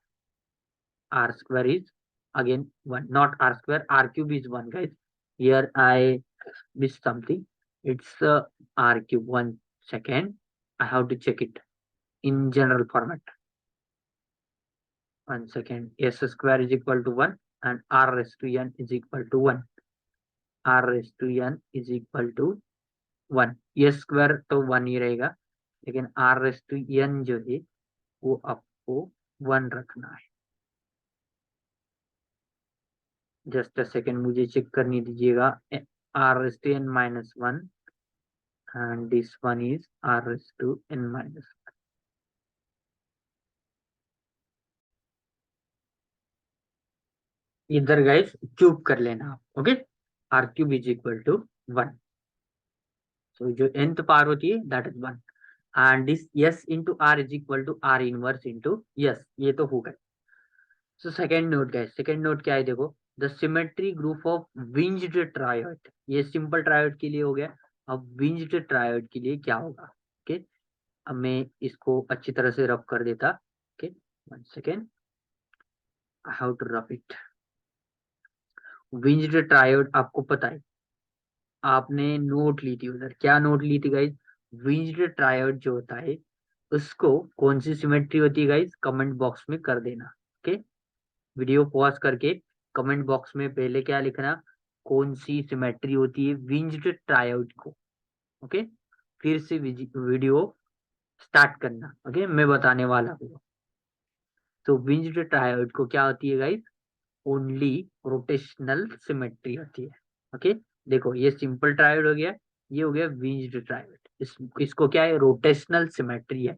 A: r square is again 1, not r square, r cube is 1 guys. Here I missed something, it's r cube. 1 second, I have to check it in general format. 1 second, s square is equal to 1 and r raised to n is equal to 1, r raised to n is equal to 1। s square तो 1 ही रहेगा, लेकिन r raised to n जो है वो आपको 1 रखना है। Just a second, मुझे चेक करने दीजिएगा। r raised to n minus 1 and this one is r raised to n minus 1। इधर गाइस क्यूब कर लेना आप। Okay, r cube is equal to 1, so जो nth पावर होती है that is 1, and this s into r is equal to r inverse into S, ये तो हो गए। So second note guys, second note क्या है, देखो the symmetry group of winged triod, ये सिंपल ट्रायोड के लिए हो गया। अब विंज्ड ट्रायोड के लिए क्या होगा? ओके, अब मैं इसको अच्छी तरह से रब कर देता। Okay, 1 second, I have to rub it. Winged triod आपको पता है, आपने नोट ली थी उधर, क्या नोट ली थी गाइज? विंज्ड ट्रायोड जो होता है उसको कौन सी सिमेट्री होती है गाइज, कमेंट बॉक्स में कर देना। ओके, वीडियो पॉज करके कमेंट बॉक्स में पहले क्या लिखना, कौन सी सिमेट्री होती है विंज्ड ट्रायोड को। ओके, फिर से वीडियो स्टार्ट करना। ओके, मैं बताने वाला हूँ। तो विंज्ड ट्रायोड को क्या होती है गाइज, ओनली रोटेशनल सिमेट्री होती है। ओके, देखो ये सिंपल ट्रायोड हो गया, ये हो गया विंज्ड ट्रायोड। इसको क्या है, रोटेशनल सिमेट्री है,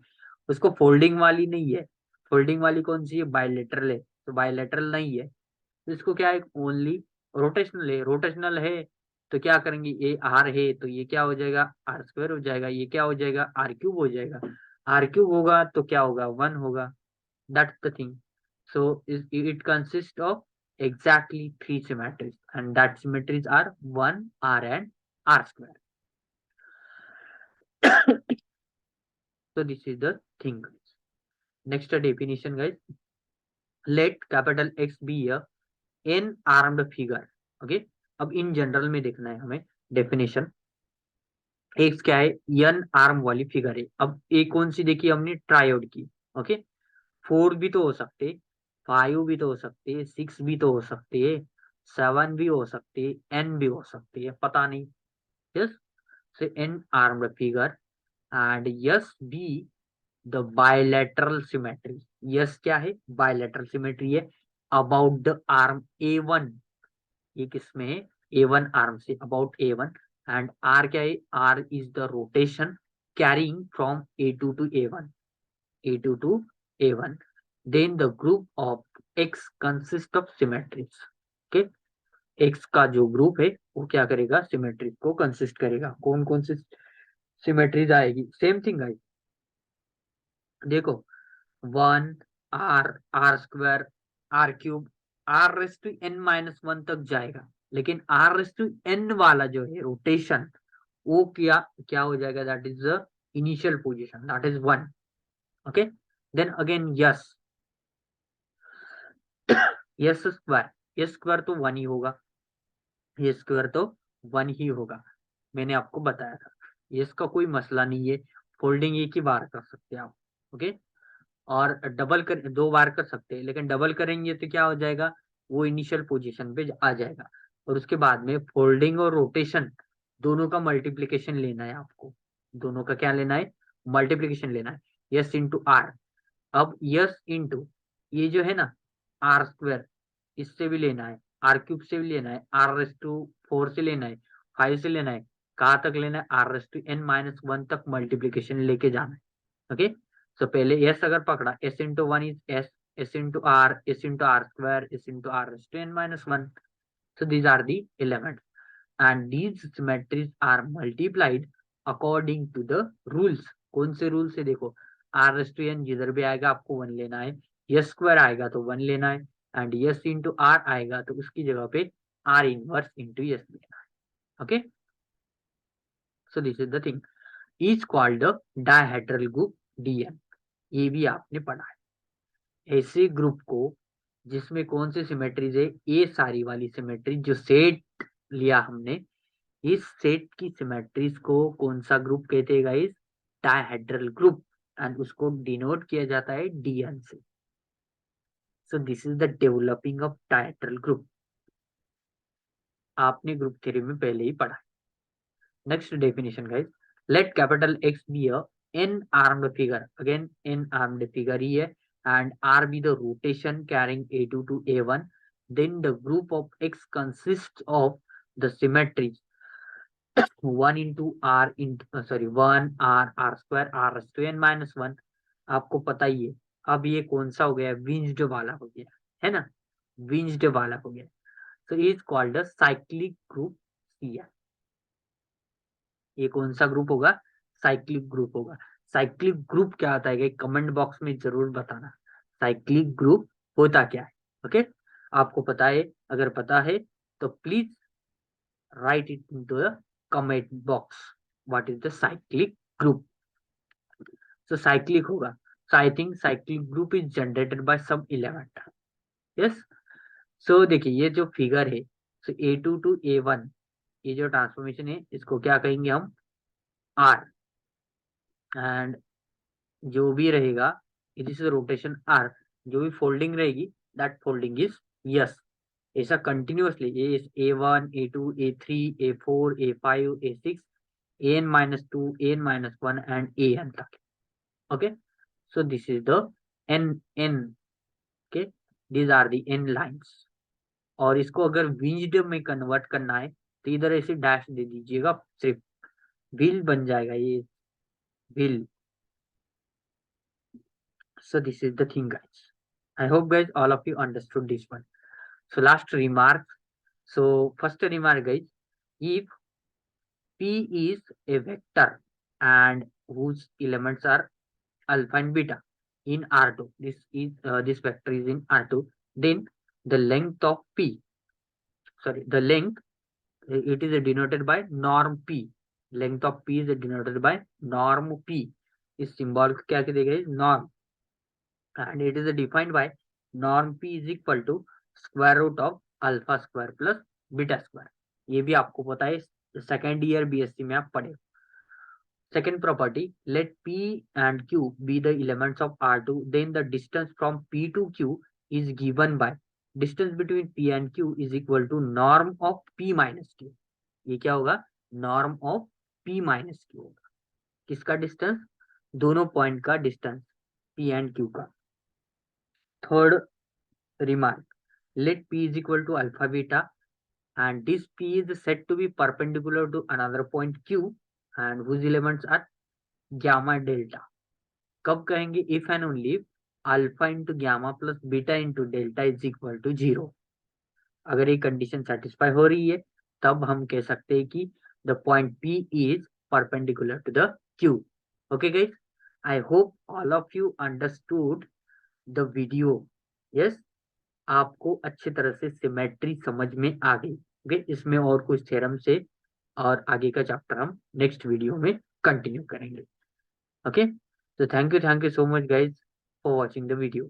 A: उसको फोल्डिंग वाली नहीं है। फोल्डिंग वाली कौन सी है, बायलेटरल है, तो बायलेटरल नहीं है। तो इसको क्या है, ओनली रोटेशनल है। रोटेशनल है तो क्या करेंगे, ये आर है तो ये क्या हो जाएगा, आर स्क्वायर हो जाएगा, ये क्या हो जाएगा, आर क्यूब हो जाएगा। आर क्यूब होगा तो क्या होगा, 1 होगा। That's the thing. So it consists of exactly 3 symmetries, and that symmetries are 1, r and r square. So this is the thing guys. Next definition guys, let capital X be a n armed figure. Okay, अब in general में देखना है हमें definition. X क्या है, n arm वाली figure है। अब एक कौन सी देखी हमने, ट्रायोड की। ओके, 4 भी तो हो सकते, 5 भी तो हो सकते, 6 भी तो हो सकते है, 7 भी हो सकती है, n भी हो सकती है, पता नहीं। Yes, so n armed figure and yes be the bilateral symmetry. yes क्या है? bilateral symmetry है about the arm A1, ये किसमें है? A1 arm से, about A1, and R क्या है? R is the rotation carrying from A2 to A1, A2 to A1. Then the group of X consists of symmetries. Okay, X का जो group है वो क्या करेगा? सिमेट्री को कंसिस्ट करेगा। कौन कौन सी सिमेट्रीज आएगी? सेम थिंग आएगी, देखो, 1 R, R square, R cube, R raise to n minus 1 तक जाएगा, लेकिन आर रेस टू एन वाला जो है रोटेशन, वो क्या क्या हो जाएगा? That is the initial position, that is 1। Okay, then again yes, S square, S square तो 1 ही होगा, ये स्क्वायर तो 1 ही होगा, मैंने आपको बताया था। ये इसका कोई मसला नहीं है, फोल्डिंग एक ही बार कर सकते हैं आप। ओके, और डबल कर 2 बार कर सकते हैं, लेकिन डबल करेंगे तो क्या हो जाएगा? वो इनिशियल पोजीशन पे आ जाएगा। और उसके बाद में फोल्डिंग और रोटेशन दोनों का मल्टीप्लीकेशन लेना है आपको, दोनों का क्या लेना है? मल्टीप्लीकेशन लेना है। यस इंटू आर, अब यस इंटू ये जो है ना आर स्क्वायर, इससे भी लेना है, आर क्यूब से भी लेना है, आर रेस टू 4 से लेना है, 5 से लेना है, कहाँ तक लेना है? R raise to n minus 1 तक मल्टीप्लीकेशन लेके जाना है। ओके, सो पहले एस अगर पकड़ा, S into 1 is S, S into R, S into R square, S into R raise to n minus 1। So these are the elements and these symmetries are multiplied according to the rules। कौन से rule से? देखो, r raise to n जिधर भी आएगा आपको 1 लेना है, s स्क्वायर आएगा तो 1 लेना है, एंड s इंटू r आएगा तो उसकी जगह पे r इनवर्स इंटू s लेना है। Okay, so this is the thing is called the dihedral group dn। ये भी आपने पढ़ा है। ऐसे ग्रुप को जिसमें कौन सी सिमेट्रीज है? ये सारी वाली सिमेट्री जो सेट लिया हमने, इस सेट की सिमेट्रीज को कौन सा ग्रुप कहते हैं गाइस? डायहेड्रल ग्रुप, एंड उसको डिनोट किया जाता है डीएन से। So this is the developing of dihedral group, आपने ग्रुप थ्योरी में पहले ही पढ़ा। Next definition guys, let capital X be a n armed figure, again n armed figure ही है, and R be the rotation carrying A2 to A1, then the group of X consists of the symmetries 1 into R into 1 R R square R raised to n minus 1। आपको पता ही है। अब ये कौन सा हो गया? विंज्ड वाला हो गया, है ना? विंज्ड वाला हो गया। So is called a cyclic group C. ये कौन सा ग्रुप होगा? साइक्लिक ग्रुप होगा। साइक्लिक ग्रुप क्या होता है? कमेंट बॉक्स में जरूर बताना साइक्लिक ग्रुप होता क्या है। ओके, आपको पता है? अगर पता है तो please write it into the comment box, what is the cyclic group। so cyclic होगा, so I think cyclic group is generated by some element। yes, so देखिए ये जो फिगर है, so A2 to A1, ये जो transformation है इसको क्या कहेंगे हम? R, एंड जो भी रहेगा इट इज रोटेशन R, जो भी फोल्डिंग रहेगी दैट फोल्डिंग इज यस। ऐसा कंटिन्यूअसली ये A1 A2 A3 A4 A5 A6 an-2 an-1 and an तक। okay, so this is the n, okay, these are the n lines। और इसको अगर विंज्ड में कन्वर्ट करना है तो इधर ऐसे डैश दे दीजिएगा, सिर्फ व्हील बन जाएगा ये wheel. so this is the thing guys, I hope guys all of you understood this one। so last remark, so first remark guys, if P is a vector and whose elements are alpha and beta in R2, this vector is in R2, then the length of P, sorry, the length, it is denoted by norm P। length of P is denoted by norm P। इस symbol को क्या देगा? norm, and it is defined by norm P is equal to square root of alpha square plus beta square। ये भी आपको पता है, second year BSc में आप पढ़े। Second property, let P and Q be the elements of R2, then the distance from P to Q is given by distance between P and Q is equal to norm of P minus Q. ये क्या होगा? Norm of P minus Q होगा। किसका distance? दोनों point का distance, P and Q का। Third remark, let p is equal to alpha beta and this p is said to be perpendicular to another point q and whose elements are gamma delta। कब कहेंगे? if and only if alpha into gamma plus beta into delta is equal to 0। अगर ये condition satisfy हो रही है तब हम कह सकते हैं कि the point p is perpendicular to the q। okay guys, I hope all of you understood the video। yes, आपको अच्छी तरह से सिमेट्री समझ में आ गई। ओके, इसमें और कुछ थ्योरम से और आगे का चैप्टर हम नेक्स्ट वीडियो में कंटिन्यू करेंगे। ओके, तो thank you so much guys for watching the video.